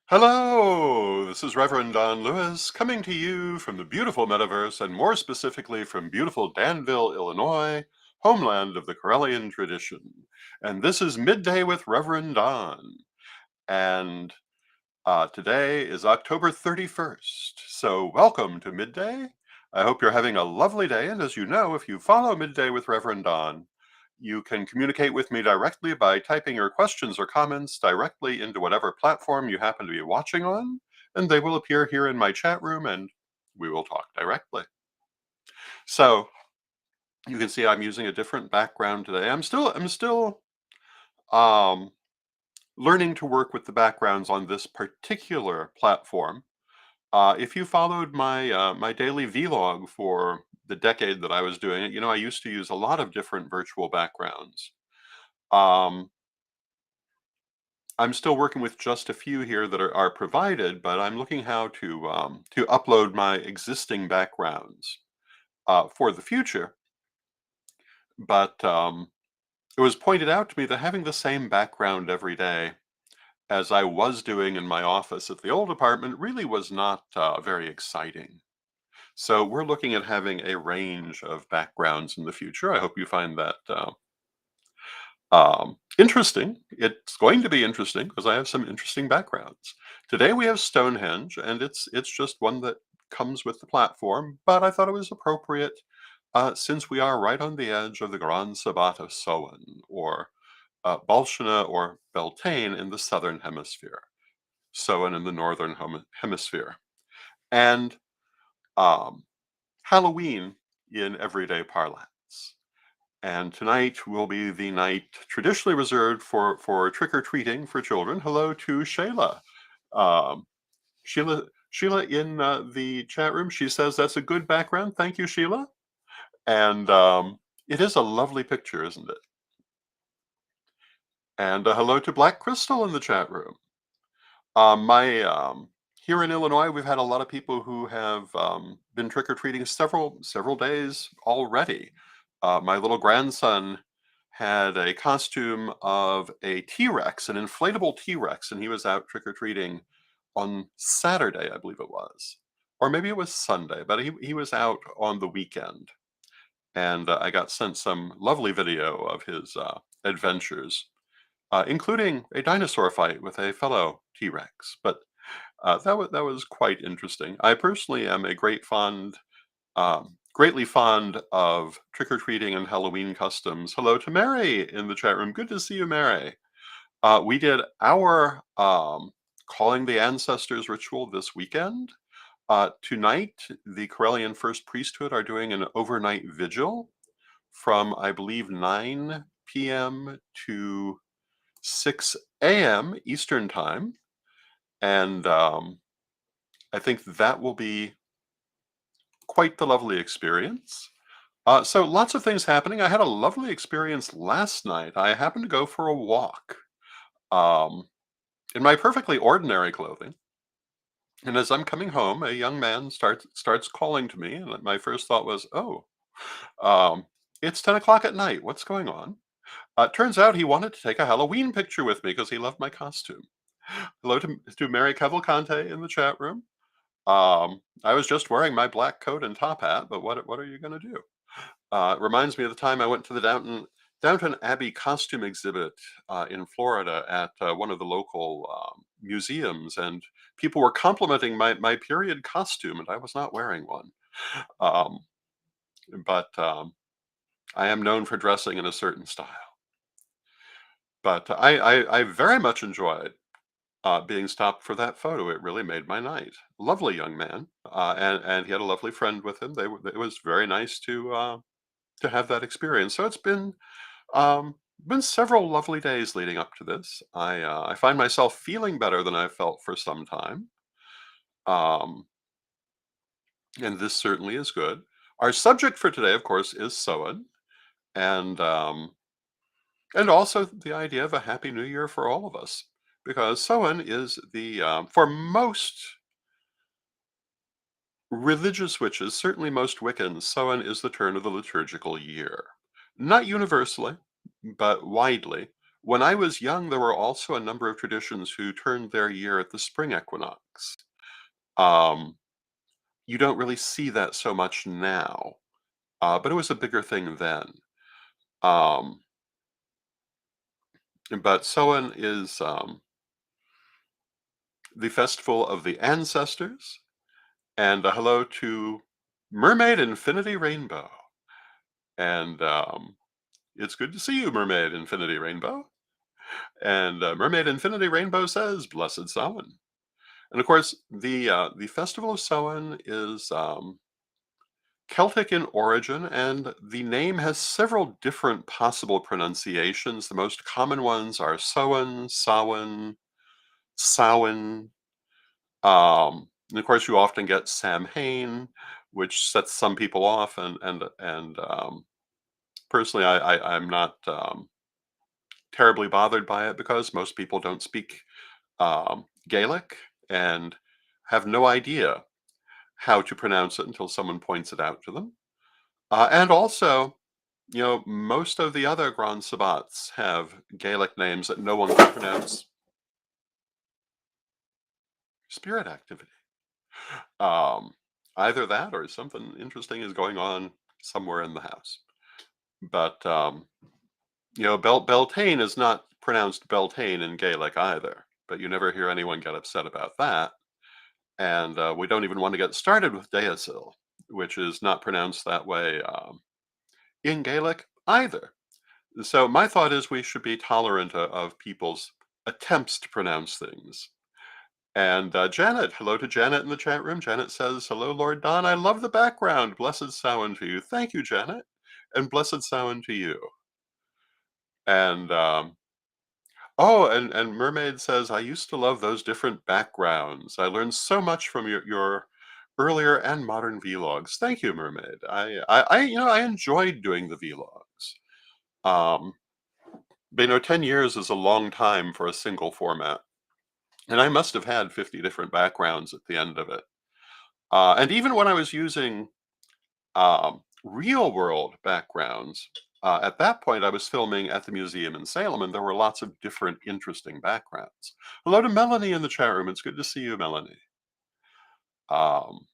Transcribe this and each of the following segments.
Hello, this is Reverend Don Lewis coming to you from the beautiful metaverse and more specifically from beautiful Danville, Illinois, homeland of the Corellian tradition. And this is Midday with Reverend Don. And today is October 31st. So welcome to Midday. I hope you're having a lovely day. And as you know, if you follow Midday with Reverend Don, you can communicate with me directly by typing your questions or comments directly into whatever platform you happen to be watching on, and they will appear here in my chat room and we will talk directly. So you can see I'm using a different background today. I'm still um, learning to work with the backgrounds on this particular platform. If you followed my daily vlog for the decade that I was doing it, I used to use a lot of different virtual backgrounds. Um, I'm still working with just a few here that are provided, but I'm looking how to upload my existing backgrounds for the future. But it was pointed out to me that having the same background every day, as I was doing in my office at the old apartment, really was not very exciting. So we're looking at having a range of backgrounds in the future. I hope you find that interesting. It's going to be interesting because I have some interesting backgrounds. Today we have Stonehenge, and it's just one that comes with the platform, but I thought it was appropriate since we are right on the edge of the Grand Sabbat of Samhain, or Bolshana or Beltane in the southern hemisphere, Samhain in the northern hemisphere, and um, Halloween in everyday parlance. And tonight will be the night traditionally reserved for trick-or-treating for children. Hello to Shayla. Um, Sheila in the chat room, she says that's a good background. Thank you, Sheila. And it is a lovely picture, isn't it? And hello to Black Crystal in the chat room. My Here in Illinois, we've had a lot of people who have been trick-or-treating several days already. My little grandson had a costume of a T-Rex, an inflatable T-Rex, and he was out trick-or-treating on Saturday, I believe it was. Or maybe it was Sunday, but he was out on the weekend. And I got sent some lovely video of his adventures, including a dinosaur fight with a fellow T-Rex. But that was quite interesting. I personally am a greatly fond of trick or treating and Halloween customs. Hello to Mary in the chat room. Good to see you, Mary. We did our calling the ancestors ritual this weekend. Tonight, the Corellian First Priesthood are doing an overnight vigil from, I believe, 9 p.m. to 6 a.m. Eastern Time. And I think that will be quite the lovely experience. So lots of things happening. I had a lovely experience last night. I happened to go for a walk um, in my perfectly ordinary clothing. And as I'm coming home, a young man starts calling to me, and my first thought was, "Oh, um, it's 10 o'clock at night. What's going on?" Turns out he wanted to take a Halloween picture with me because he loved my costume. Hello to Mary Cavalcante in the chat room. I was just wearing my black coat and top hat, but what are you going to do? It reminds me of the time I went to the Downton Abbey costume exhibit in Florida at one of the local museums, and people were complimenting my period costume, and I was not wearing one. Um, but I am known for dressing in a certain style. But I very much enjoyed being stopped for that photo. It really made my night. Lovely young man, and he had a lovely friend with him. It was very nice to have that experience. So it's um, been several lovely days leading up to this. I find myself feeling better than I've felt for some time, um, and this certainly is good. Our subject for today, of course, is Soan, and and also the idea of a happy new year for all of us, because Soan is the for most religious witches, certainly most Wiccans, Samhain is the turn of the liturgical year. Not universally, but widely. When I was young, there were also a number of traditions who turned their year at the spring equinox. Um, you don't really see that so much now, but it was a bigger thing then. Um, but Samhain is the festival of the ancestors, and a hello to Mermaid Infinity Rainbow. And it's good to see you, Mermaid Infinity Rainbow. And Mermaid Infinity Rainbow says, "Blessed Samhain." And of course, the festival of Samhain is Celtic in origin, and the name has several different possible pronunciations. The most common ones are Samhain, Samhain, Samhain. And of course, you often get Samhain, which sets some people off, and personally, I'm not terribly bothered by it because most people don't speak Gaelic and have no idea how to pronounce it until someone points it out to them. And also, most of the other Grand Sabbats have Gaelic names that no one can pronounce. Spirit activity. Um, Either that or something interesting is going on somewhere in the house. But Beltane is not pronounced Beltane in Gaelic either. But you never hear anyone get upset about that. And we don't even want to get started with Deasil, which is not pronounced that way in Gaelic either. So my thought is we should be tolerant of people's attempts to pronounce things. And Janet, hello to Janet in the chat room. Janet says, "Hello, Lord Don. I love the background. Blessed Samhain to you." Thank you, Janet. And blessed Samhain to you. And and Mermaid says, "I used to love those different backgrounds. I learned so much from your earlier and modern vlogs." Thank you, Mermaid. I enjoyed doing the vlogs. Um, but 10 years is a long time for a single format. And I must have had 50 different backgrounds at the end of it. And even when I was using real world backgrounds, at that point I was filming at the museum in Salem, and there were lots of different interesting backgrounds. Hello to Melanie in the chat room. It's good to see you, Melanie. Um,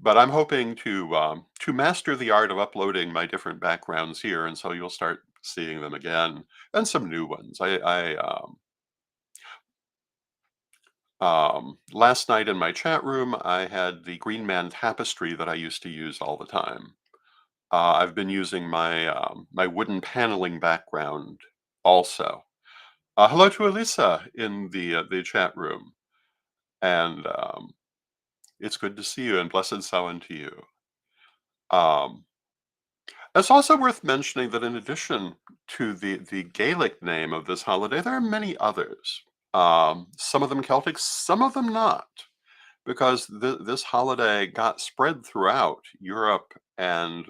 but I'm hoping to master the art of uploading my different backgrounds here, and so you'll start seeing them again, and some new ones. Last night in my chat room, I had the Green Man tapestry that I used to use all the time. I've been using my wooden paneling background also. Hello to Elisa in the chat room, and it's good to see you, and blessed Samhain to you. Um, it's also worth mentioning that in addition to the Gaelic name of this holiday, there are many others. Some of them Celtic, some of them not, because this holiday got spread throughout Europe and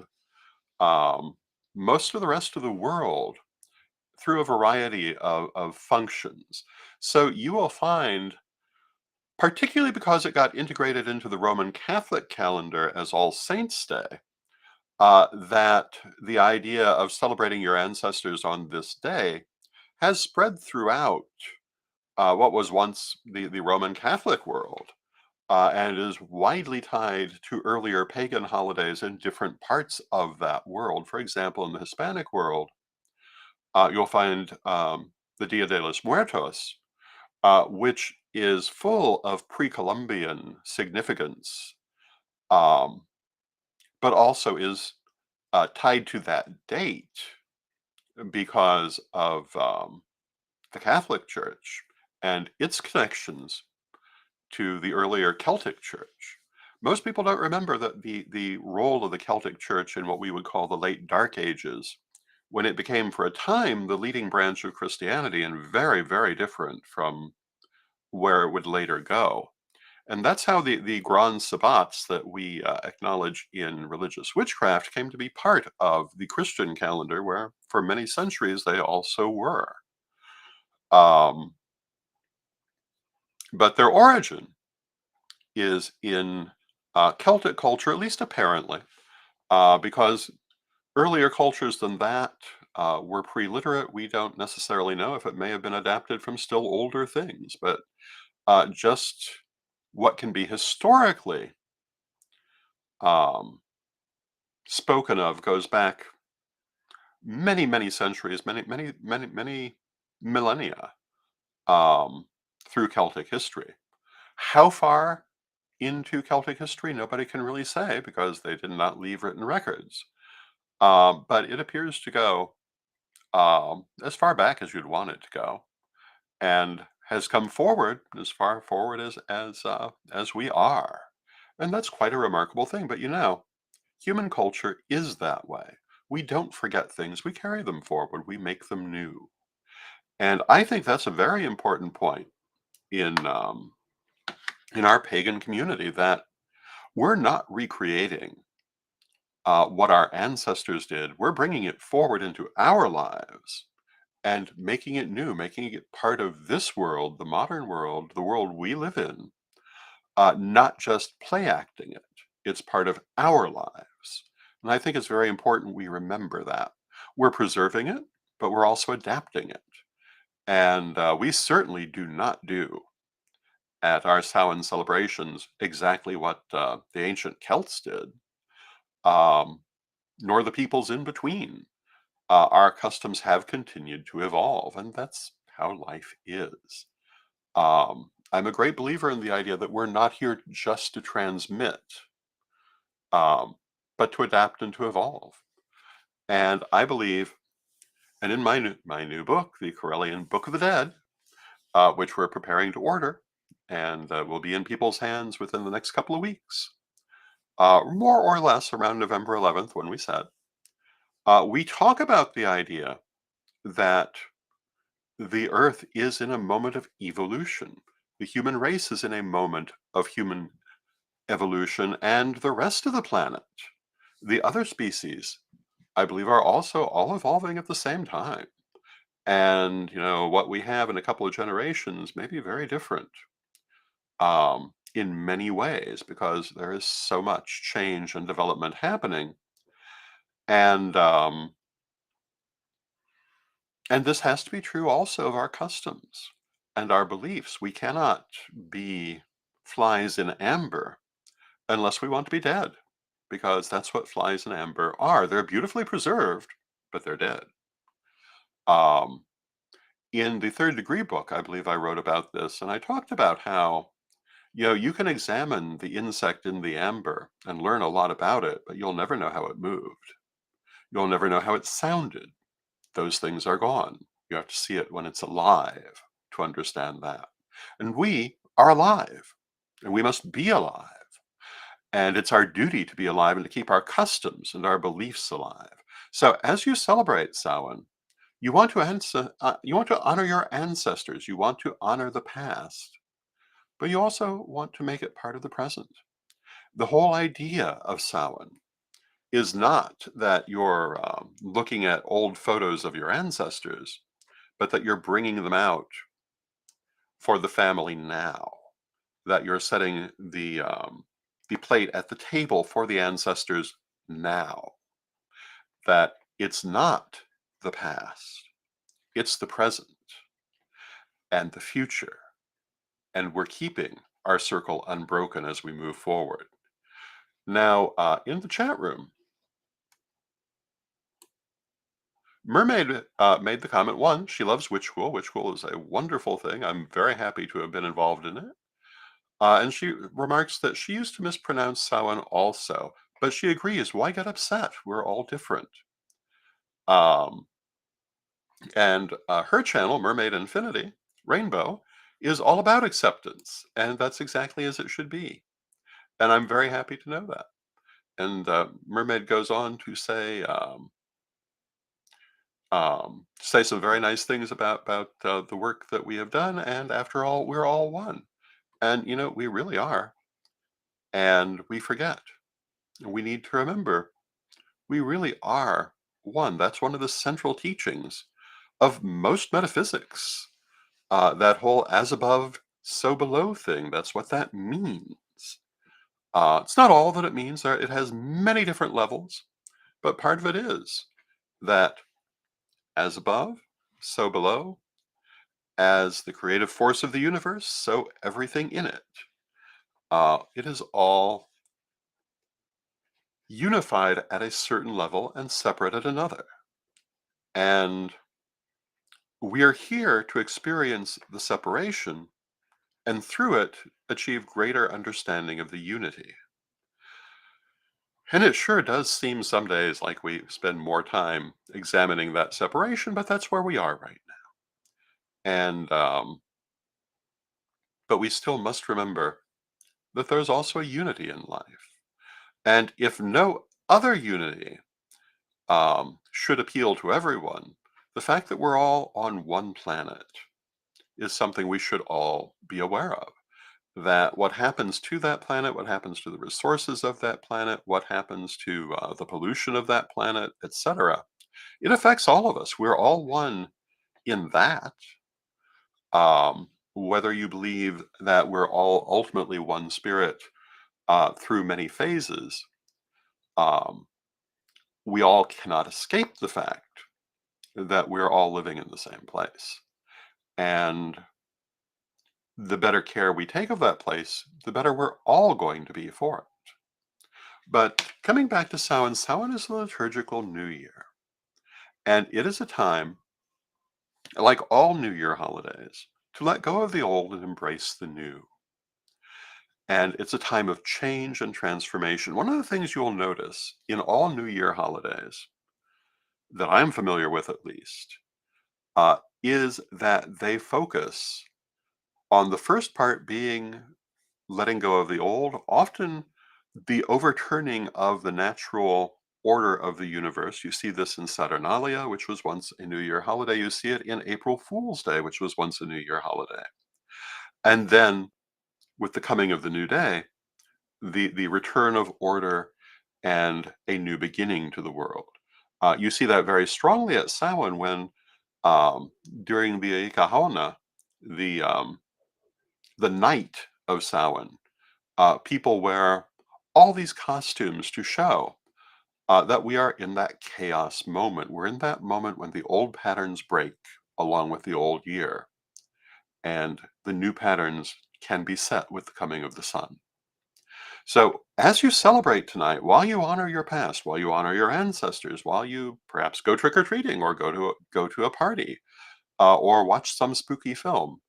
um, most of the rest of the world through a variety of functions. So you will find, particularly because it got integrated into the Roman Catholic calendar as All Saints' Day, that the idea of celebrating your ancestors on this day has spread throughout what was once the Roman Catholic world. And is widely tied to earlier pagan holidays in different parts of that world. For example, in the Hispanic world, you'll find the Dia de los Muertos, which is full of pre-Columbian significance, um, but also is tied to that date because of the Catholic Church and its connections to the earlier Celtic Church. Most people don't remember that the role of the Celtic Church in what we would call the late Dark Ages, when it became for a time the leading branch of Christianity and very, very different from where it would later go. And that's how the Grand Sabbats that we acknowledge in religious witchcraft came to be part of the Christian calendar, where for many centuries they also were. Um, but their origin is in Celtic culture, at least apparently, because earlier cultures than that we're pre-literate. We don't necessarily know if it may have been adapted from still older things, but just what can be historically um, spoken of goes back many, many centuries, many millennia um, through Celtic history. How far into Celtic history, nobody can really say because they did not leave written records. But it appears to go as far back as you'd want it to go, and has come forward as far forward as we are, and that's quite a remarkable thing. But human culture is that way. We don't forget things; we carry them forward. We make them new, and I think that's a very important point in in our pagan community that we're not recreating what our ancestors did. We're bringing it forward into our lives and making it new, making it part of this world, the modern world, the world we live in, not just play acting it. It's part of our lives. And I think it's very important we remember that. We're preserving it, but we're also adapting it. And we certainly do not do at our Samhain celebrations exactly what the ancient Celts did, um, nor the peoples in between. Our customs have continued to evolve, and that's how life is. I'm a great believer in the idea that we're not here just to transmit, um, but to adapt and to evolve. And I believe, and in my new book, the Corellian Book of the Dead, which we're preparing to order, and will be in people's hands within the next couple of weeks, more or less around November 11th when we said, we talk about the idea that the Earth is in a moment of evolution. The human race is in a moment of human evolution, and the rest of the planet, the other species, I believe, are also all evolving at the same time. And, what we have in a couple of generations may be very different in many ways because there is so much change and development happening. And, and this has to be true also of our customs and our beliefs. We cannot be flies in amber unless we want to be dead, because that's what flies in amber are. They're beautifully preserved, but they're dead. Um, in the Third Degree book, I believe I wrote about this, and I talked about how, you can examine the insect in the amber and learn a lot about it, but you'll never know how it moved. You'll never know how it sounded. Those things are gone. You have to see it when it's alive to understand that. And we are alive, and we must be alive. And it's our duty to be alive and to keep our customs and our beliefs alive. So as you celebrate Samhain, you want to honor your ancestors. You want to honor the past, but you also want to make it part of the present. The whole idea of Samhain is not that you're looking at old photos of your ancestors, but that you're bringing them out for the family now. That you're setting the plate at the table for the ancestors now. That it's not the past, it's the present and the future. And we're keeping our circle unbroken as we move forward. Now, in the chat room, Mermaid made the comment, one, she loves Witch School. Witch School is a wonderful thing. I'm very happy to have been involved in it. And she remarks that she used to mispronounce Samhain also, but she agrees, why get upset? We're all different. Um, and her channel, Mermaid Infinity, Rainbow, is all about acceptance, and that's exactly as it should be. And I'm very happy to know that. And Mermaid goes on to say some very nice things about the work that we have done. And after all, we're all one. And we really are. And we forget. We need to remember we really are one. That's one of the central teachings of most metaphysics. That whole as above, so below thing. That's what that means. It's not all that it means. It has many different levels, but part of it is that As above, so below, as the creative force of the universe, so everything in it. It is all unified at a certain level and separate at another. And we are here to experience the separation and through it achieve greater understanding of the unity. And it sure does seem some days like we spend more time examining that separation, but that's where we are right now. And but we still must remember that there's also a unity in life. And if no other unity should appeal to everyone, the fact that we're all on one planet is something we should all be aware of. That what happens to that planet, what happens to the resources of that planet, what happens to the pollution of that planet, etc., it affects all of us. We're all one in that. Whether you believe that we're all ultimately one spirit through many phases, um, we all cannot escape the fact that we're all living in the same place. And the better care we take of that place, the better we're all going to be for it. But coming back to Samhain, Samhain is the liturgical New Year. And it is a time, like all New Year holidays, to let go of the old and embrace the new. And it's a time of change and transformation. One of the things you'll notice in all New Year holidays, that I'm familiar with at least, is that they focus on the first part being letting go of the old, often the overturning of the natural order of the universe. You see this in Saturnalia, which was once a New Year holiday. You see it in April Fool's Day, which was once a New Year holiday. And then with the coming of the new day, the return of order and a new beginning to the world. You see that very strongly at Samhain when um, during the Ikahona, the um, the night of Samhain, people wear all these costumes to show that we are in that chaos moment. We're in that moment when the old patterns break along with the old year, and the new patterns can be set with the coming of the sun. So, as you celebrate tonight, while you honor your past, while you honor your ancestors, while you perhaps go trick or treating or go to a party or watch some spooky film,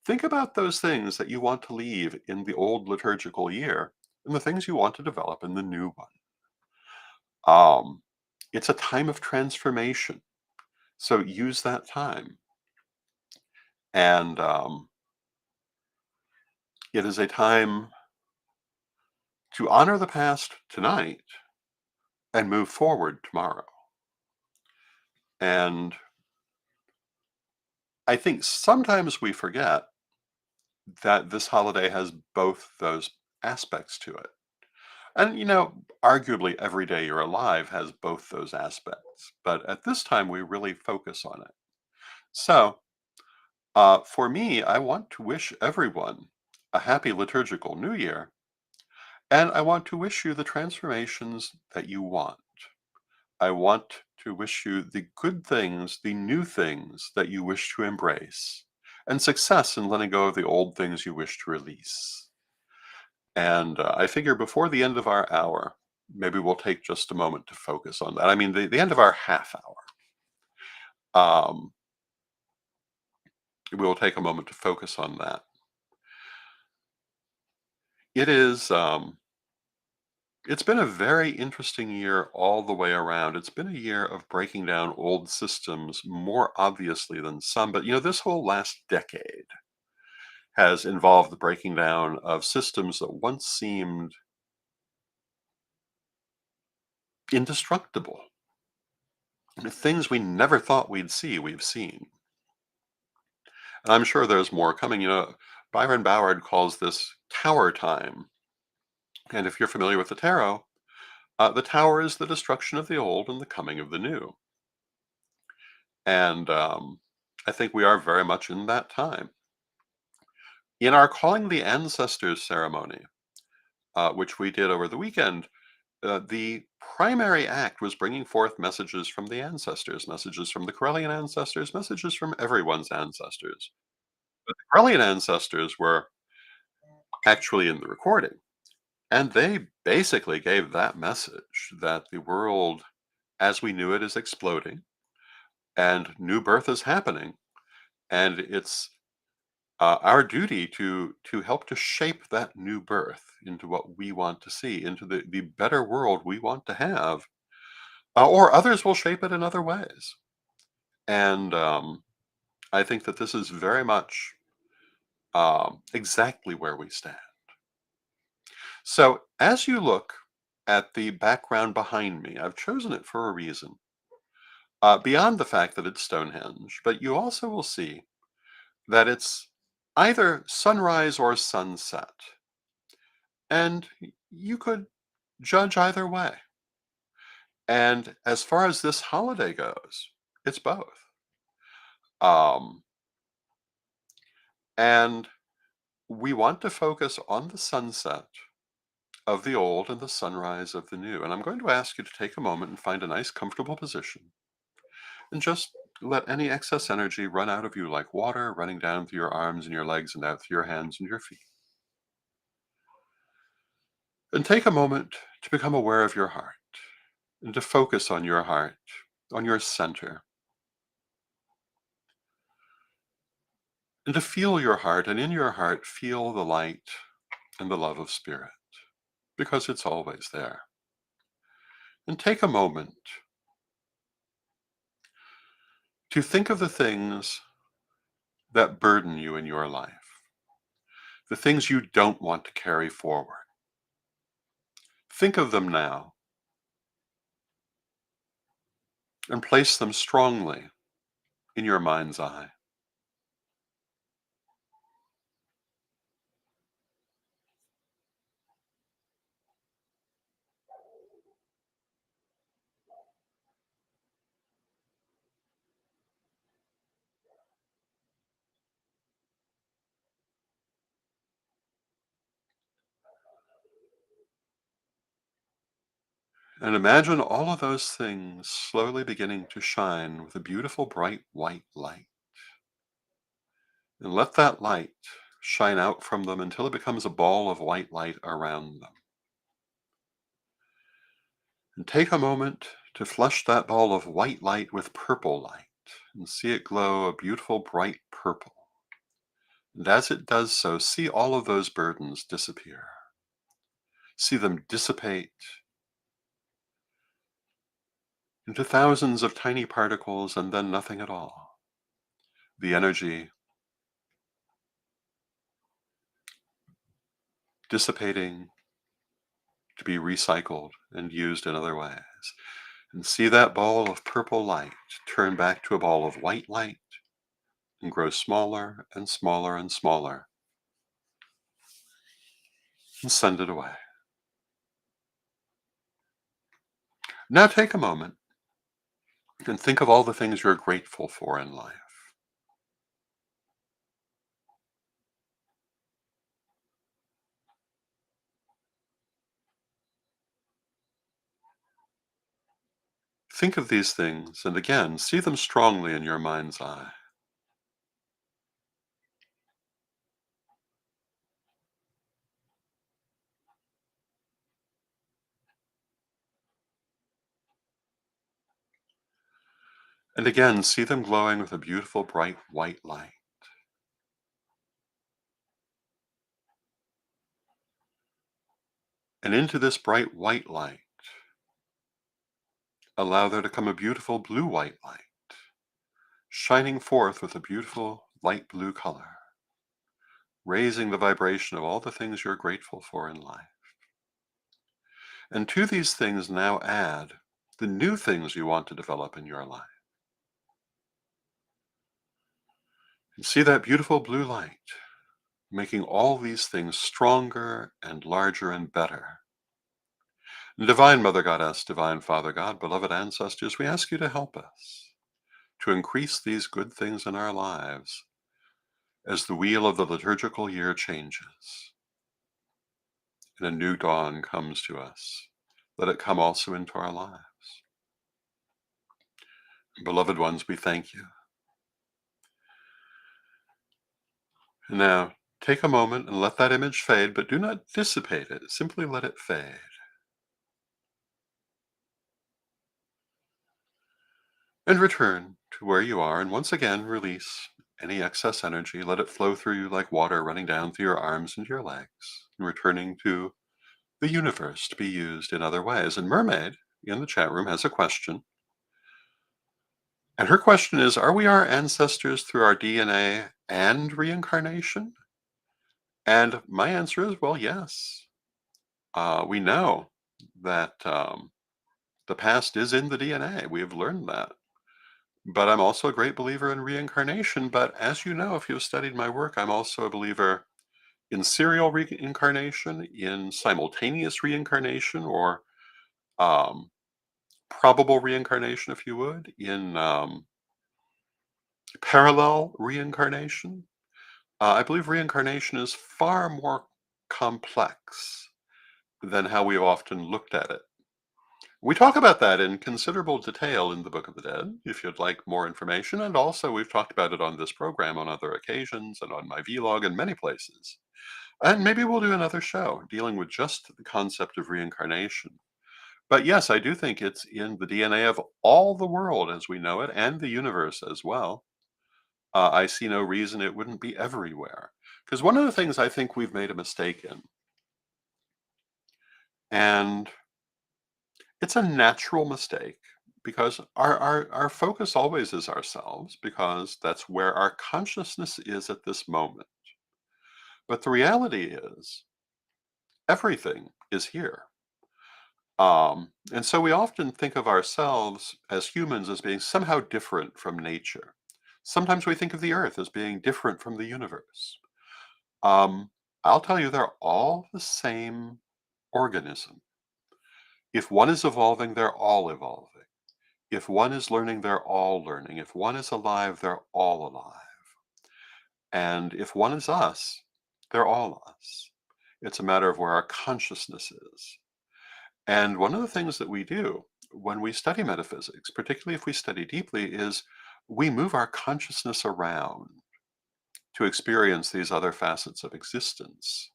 think about those things that you want to leave in the old liturgical year and the things you want to develop in the new one. Um, it's a time of transformation, so use that time, and it is a time to honor the past tonight and move forward tomorrow. And I think sometimes we forget that this holiday has both those aspects to it. And, arguably every day you're alive has both those aspects. But at this time, we really focus on it. So, for me, I want to wish everyone a happy liturgical New Year. And I want to wish you the transformations that you want. I want to wish you the good things, the new things that you wish to embrace, and success in letting go of the old things you wish to release. And I figure before the end of our hour, maybe we'll take just a moment to focus on that. I mean, the end of our half hour, we will take a moment to focus on that. It is, it's been a very interesting year all the way around. It's been a year of breaking down old systems more obviously than some, but this whole last decade has involved the breaking down of systems that once seemed indestructible. Things we never thought we'd see, we've seen. And I'm sure there's more coming. Byron Ballard calls this tower time. And if you're familiar with the tarot, the tower is the destruction of the old and the coming of the new. And I think we are very much in that time. In our Calling the Ancestors ceremony, which we did over the weekend, The primary act was bringing forth messages from the ancestors, messages from the Corellian ancestors, messages from everyone's ancestors. But the Corellian ancestors were actually in the recording, and they basically gave that message that the world as we knew it is exploding and new birth is happening, and it's our duty to help to shape that new birth into what we want to see, into the better world we want to have, or others will shape it in other ways. And I think that this is very much exactly where we stand. So as you look at the background behind me, I've chosen it for a reason. Beyond the fact that it's Stonehenge, but you also will see that it's either sunrise or sunset. And you could judge either way. And as far as this holiday goes, it's both. Um, and we want to focus on the sunset of the old and the sunrise of the new. And I'm going to ask you to take a moment and find a nice, comfortable position and just let any excess energy run out of you like water running down through your arms and your legs and out through your hands and your feet. And take a moment to become aware of your heart and to focus on your heart, on your center, and to feel your heart. And in your heart, feel the light and the love of spirit because it's always there. And take a moment to think of the things that burden you in your life, the things you don't want to carry forward. Think of them now and place them strongly in your mind's eye. And imagine all of those things slowly beginning to shine with a beautiful bright white light. And let that light shine out from them until it becomes a ball of white light around them. And take a moment to flush that ball of white light with purple light and see it glow a beautiful bright purple. And as it does so, see all of those burdens disappear. See them dissipate into thousands of tiny particles and then nothing at all. The energy dissipating to be recycled and used in other ways. And see that ball of purple light turn back to a ball of white light and grow smaller and smaller and smaller and send it away. Now take a moment and think of all the things you're grateful for in life. Think of these things and again see them strongly in your mind's eye. And again see them glowing with a beautiful bright white light. And into this bright white light, allow there to come a beautiful blue white light, shining forth with a beautiful light blue color, raising the vibration of all the things you're grateful for in life. And to these things now add the new things you want to develop in your life. And see that beautiful blue light making all these things stronger and larger and better. Divine Mother Goddess, Divine Father God, beloved ancestors, we ask you to help us to increase these good things in our lives as the wheel of the liturgical year changes and a new dawn comes to us Let it come also into our lives. Beloved ones, we thank you. Now, take a moment and let that image fade, but do not dissipate it. Simply let it fade. And return to where you are, and once again release any excess energy. Let it flow through you like water running down through your arms and your legs, and returning to the universe to be used in other ways. And Mermaid in the chat room has a question. And her question is, are we our ancestors through our DNA and reincarnation? And my answer is, well, yes. We know that the past is in the DNA. We have learned that. But I'm also a great believer in reincarnation. But as you know, if you've studied my work, I'm also a believer in serial reincarnation, in simultaneous reincarnation, or um, probable reincarnation, if you would, in parallel reincarnation. I believe reincarnation is far more complex than how we've often looked at it. We talk about that in considerable detail in the Book of the Dead, if you'd like more information, and also we've talked about it on this program on other occasions and on my vlog in many places. And maybe we'll do another show dealing with just the concept of reincarnation. But yes, I do think it's in the DNA of all the world as we know it and the universe as well. I see no reason it wouldn't be everywhere. Because one of the things I think we've made a mistake in, and it's a natural mistake because our focus always is ourselves, because that's where our consciousness is at this moment. But the reality is, everything is here. And so we often think of ourselves as humans as being somehow different from nature. Sometimes we think of the earth as being different from the universe. Um, I'll tell you, they're all the same organism. If one is evolving, they're all evolving. If one is learning, they're all learning. If one is alive, they're all alive. And if one is us, they're all us. It's a matter of where our consciousness is. And one of the things that we do when we study metaphysics, particularly if we study deeply, is we move our consciousness around to experience these other facets of existence.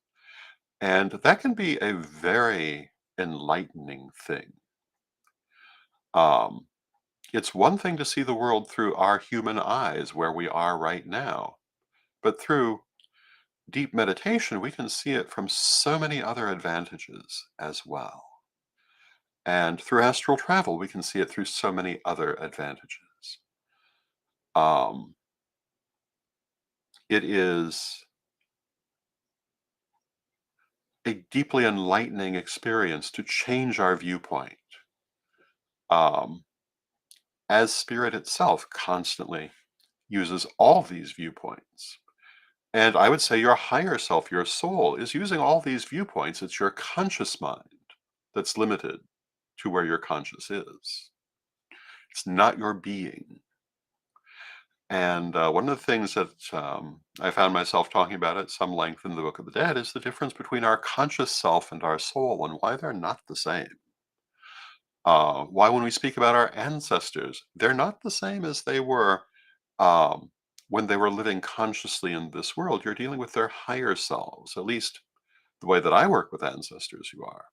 And that can be a very enlightening thing. Um, it's one thing to see the world through our human eyes, where we are right now, but through deep meditation, we can see it from so many other advantages as well. And through astral travel, we can see it through so many other advantages. Um, it is a deeply enlightening experience to change our viewpoint, um, as spirit itself constantly uses all these viewpoints. And I would say your higher self, your soul, is using all these viewpoints. It's your conscious mind that's limited to where your conscious is. It's not your being. And one of the things that I found myself talking about at some length in the Book of the Dead is the difference between our conscious self and our soul, and why they're not the same. Why, when we speak about our ancestors, they're not the same as they were um, when they were living consciously in this world. You're dealing with their higher selves, at least the way that I work with ancestors who are.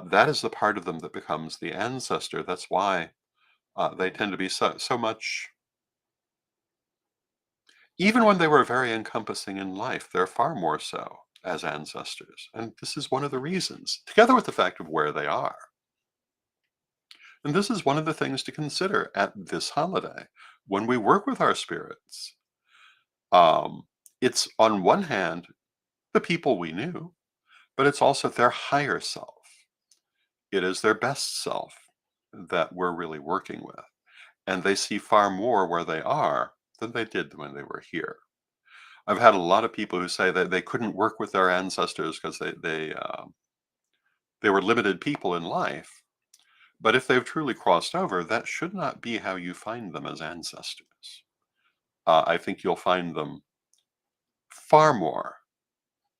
That is the part of them that becomes the ancestor. That's why they tend to be so much. Even when they were very encompassing in life, they're far more so as ancestors. And this is one of the reasons, together with the fact of where they are. And this is one of the things to consider at this holiday. When we work with our spirits, um, it's on one hand the people we knew, but it's also their higher self. It is their best self that we're really working with. And they see far more where they are than they did when they were here. I've had a lot of people who say that they couldn't work with their ancestors because they were limited people in life. But if they've truly crossed over, that should not be how you find them as ancestors. I think you'll find them far more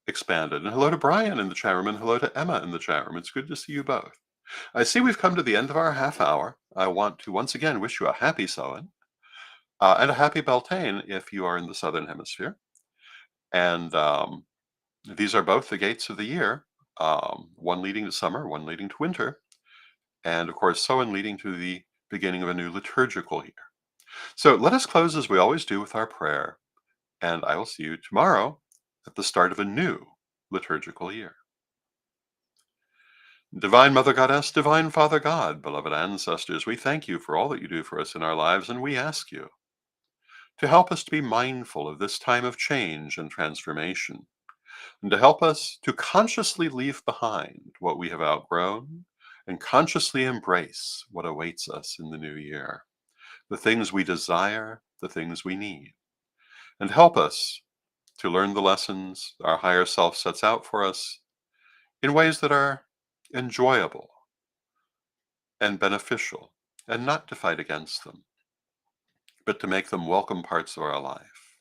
expanded. And hello to Brian in the chat room, and hello to Emma in the chat room. It's good to see you both. I see we've come to the end of our half hour. I want to once again wish you a happy Samhain and a happy Beltane if you are in the Southern Hemisphere. And these are both the gates of the year, one leading to summer, one leading to winter, and of course, Samhain leading to the beginning of a new liturgical year. So let us close as we always do with our prayer, and I will see you tomorrow at the start of a new liturgical year. Divine Mother Goddess, Divine Father God, beloved ancestors, we thank you for all that you do for us in our lives, and we ask you to help us to be mindful of this time of change and transformation, and to help us to consciously leave behind what we have outgrown and consciously embrace what awaits us in the new year, the things we desire, the things we need, and help us to learn the lessons our higher self sets out for us in ways that are enjoyable and beneficial, and not to fight against them, but to make them welcome parts of our life.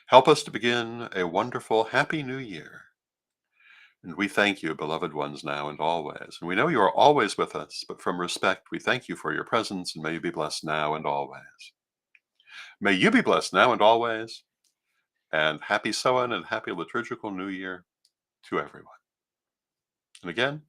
Help us to begin a wonderful, happy new year. And we thank you, beloved ones, now and always. And we know you are always with us, but from respect, we thank you for your presence, and may you be blessed now and always. May you be blessed now and always, and happy Samhain and happy liturgical new year to everyone. And again,